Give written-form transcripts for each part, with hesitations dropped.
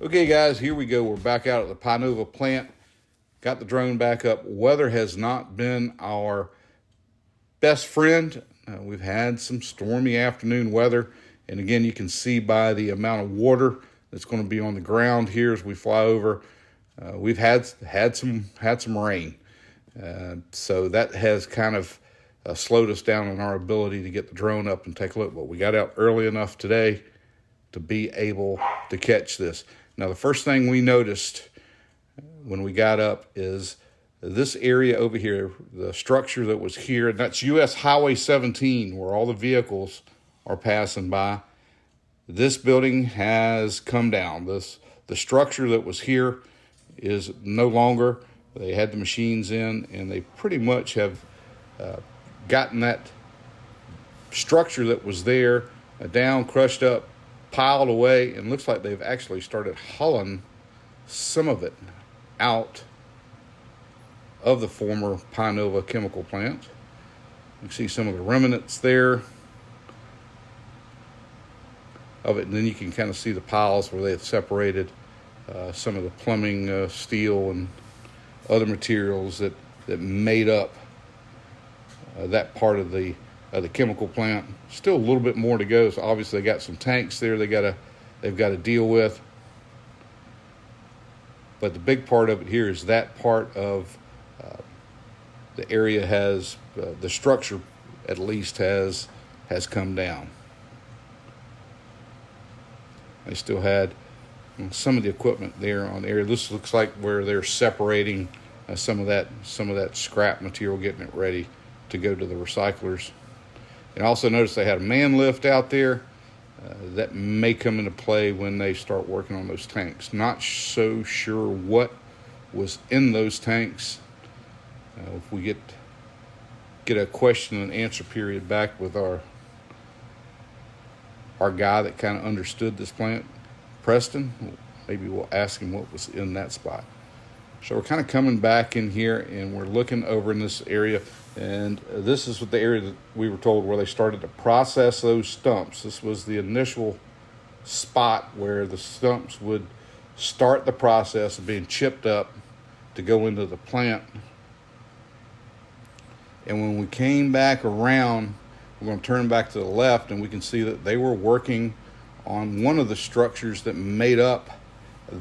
Okay guys, here we go. We're back out at the Pinova plant. Got the drone back up. Weather has not been our best friend. We've had some stormy afternoon weather. And again, you can see by the amount of water that's going to be on the ground here as we fly over. We've had some rain. So that has kind of slowed us down on our ability to get the drone up and take a look. But we got out early enough today to be able to catch this. Now, the first thing we noticed when we got up is this area over here, the structure that was here, and that's US Highway 17, where all the vehicles are passing by. This building has come down. The structure that was here is no longer. They had the machines in, and they pretty much have gotten that structure that was there down, crushed up, piled away, and looks like they've actually started hauling some of it out of the former Pinova Chemical Plant. You can see some of the remnants there of it, and then you can kind of see the piles where they have separated some of the plumbing, steel, and other materials that made up that part of the chemical plant. Still a little bit more to go. So obviously they got some tanks there they've got to deal with. But the big part of it here is that part of the area has the structure at least has come down. They still had some of the equipment there on the area. This looks like where they're separating some of that scrap material, getting it ready to go to the recyclers. And also notice they had a man lift out there. That may come into play when they start working on those tanks. Not so sure what was in those tanks. If we get a question and answer period back with our guy that kind of understood this plant, Preston, maybe we'll ask him what was in that spot. So we're kind of coming back in here, and we're looking over in this area. And this is what the area that we were told where they started to process those stumps. This was the initial spot where the stumps would start the process of being chipped up to go into the plant. And when we came back around, we're going to turn back to the left, and we can see that they were working on one of the structures that made up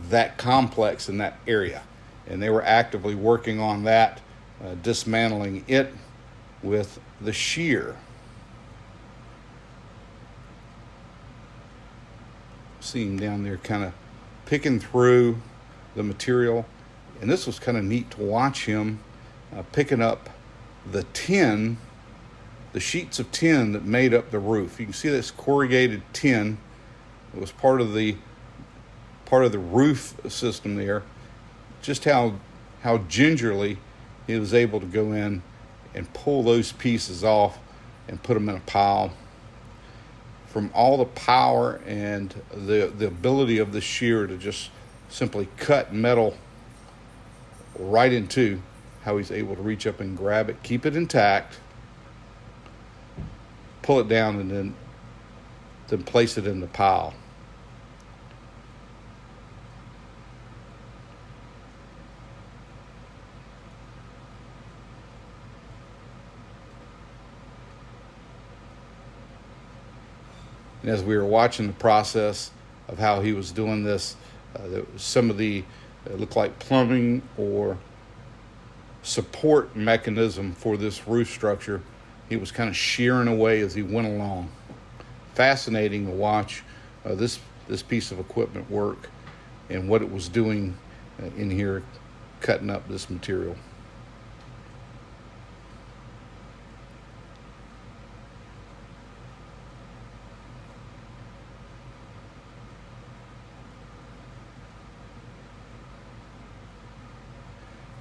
that complex in that area. And they were actively working on that, dismantling it with the shear. See him down there kind of picking through the material. And this was kind of neat to watch him picking up the tin, the sheets of tin that made up the roof. You can see this corrugated tin. It was part of the roof system there. Just how gingerly he was able to go in and pull those pieces off and put them in a pile. From all the power and the ability of the shear to just simply cut metal right in two, how he's able to reach up and grab it, keep it intact, pull it down, and then place it in the pile. And as we were watching the process of how he was doing this, some of the looked like plumbing or support mechanism for this roof structure, he was kind of shearing away as he went along. Fascinating to watch this piece of equipment work and what it was doing in here, cutting up this material.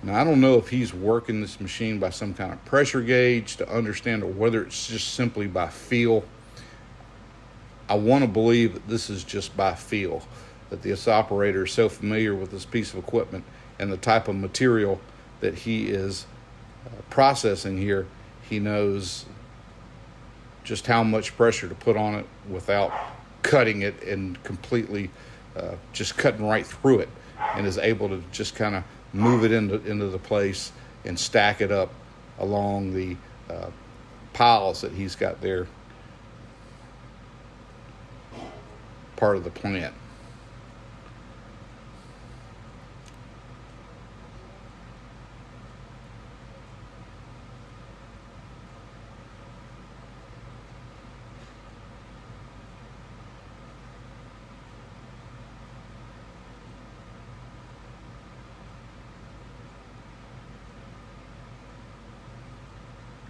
Now, I don't know if he's working this machine by some kind of pressure gauge to understand, or whether it's just simply by feel. I want to believe that this is just by feel, that this operator is so familiar with this piece of equipment and the type of material that he is processing here, he knows just how much pressure to put on it without cutting it and completely just cutting right through it, and is able to just kind of move it into the place and stack it up along the piles that he's got there, part of the plant.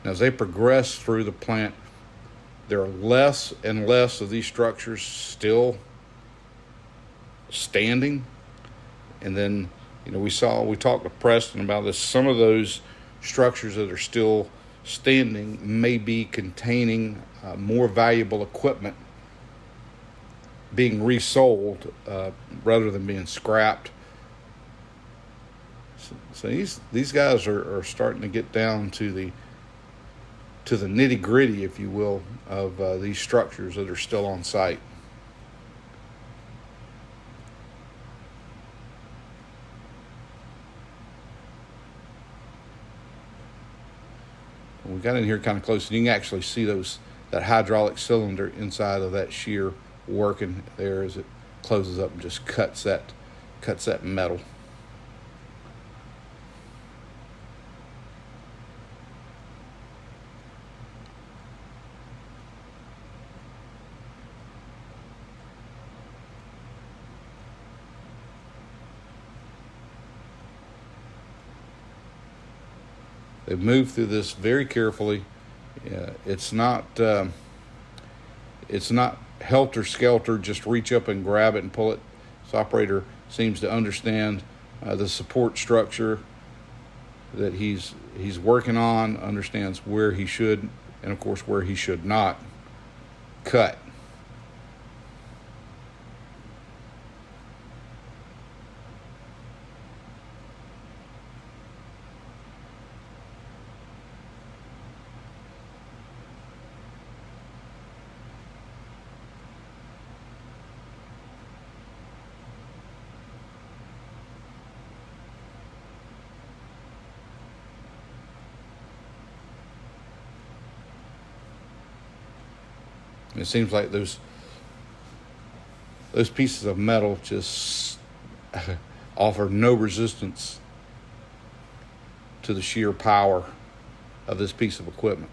As they progress through the plant, there are less and less of these structures still standing. And then, we talked to Preston about this. Some of those structures that are still standing may be containing more valuable equipment being resold rather than being scrapped. So these guys are starting to get down to the nitty gritty, if you will, of these structures that are still on site. We got in here kind of close, and you can actually see that hydraulic cylinder inside of that shear working there as it closes up and just cuts that metal. They've moved through this very carefully. It's not helter-skelter, just reach up and grab it and pull it. This operator seems to understand the support structure that he's working on, understands where he should, and of course where he should not cut. It seems like those pieces of metal just offer no resistance to the sheer power of this piece of equipment.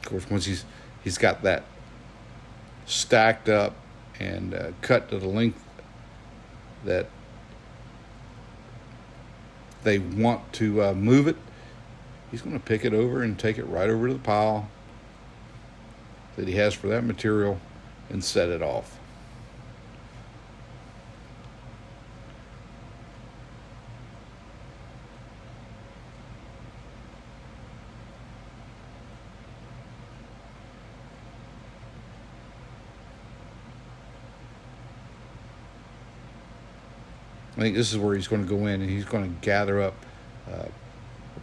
Of course, once he's got that stacked up and cut to the length that they want to move it, he's going to pick it over and take it right over to the pile that he has for that material and set it off. I think this is where he's going to go in and he's going to gather up a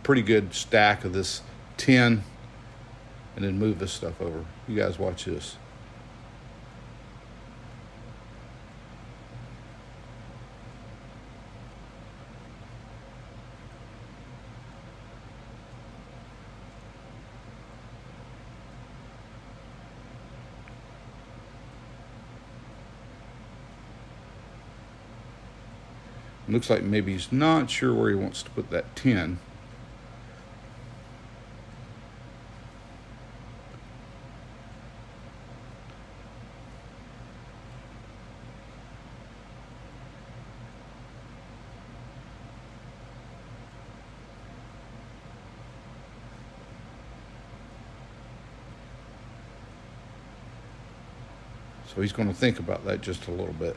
pretty good stack of this tin and then move this stuff over. You guys watch this. Looks like maybe he's not sure where he wants to put that 10. So he's going to think about that just a little bit.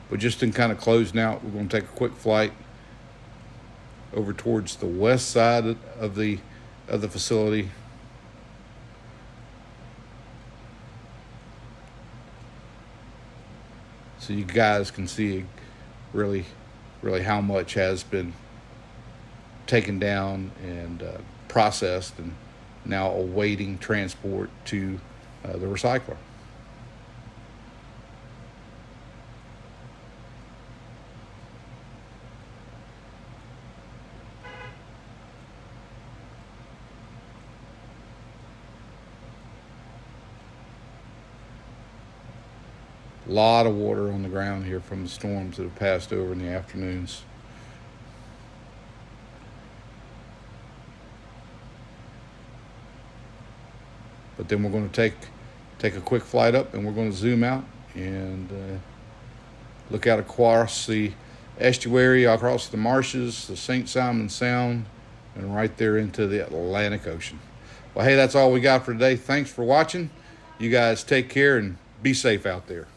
But just in kind of closing out, we're going to take a quick flight over towards the west side of the facility. So you guys can see really how much has been taken down and processed and now awaiting transport to the recycler. A lot of water on the ground here from the storms that have passed over in the afternoons. But then we're going to take a quick flight up, and we're going to zoom out and look out across the estuary, across the marshes, the St.simons Sound, and right there into the Atlantic Ocean. Well, hey, that's all we got for today. Thanks for watching. You guys take care and be safe out there.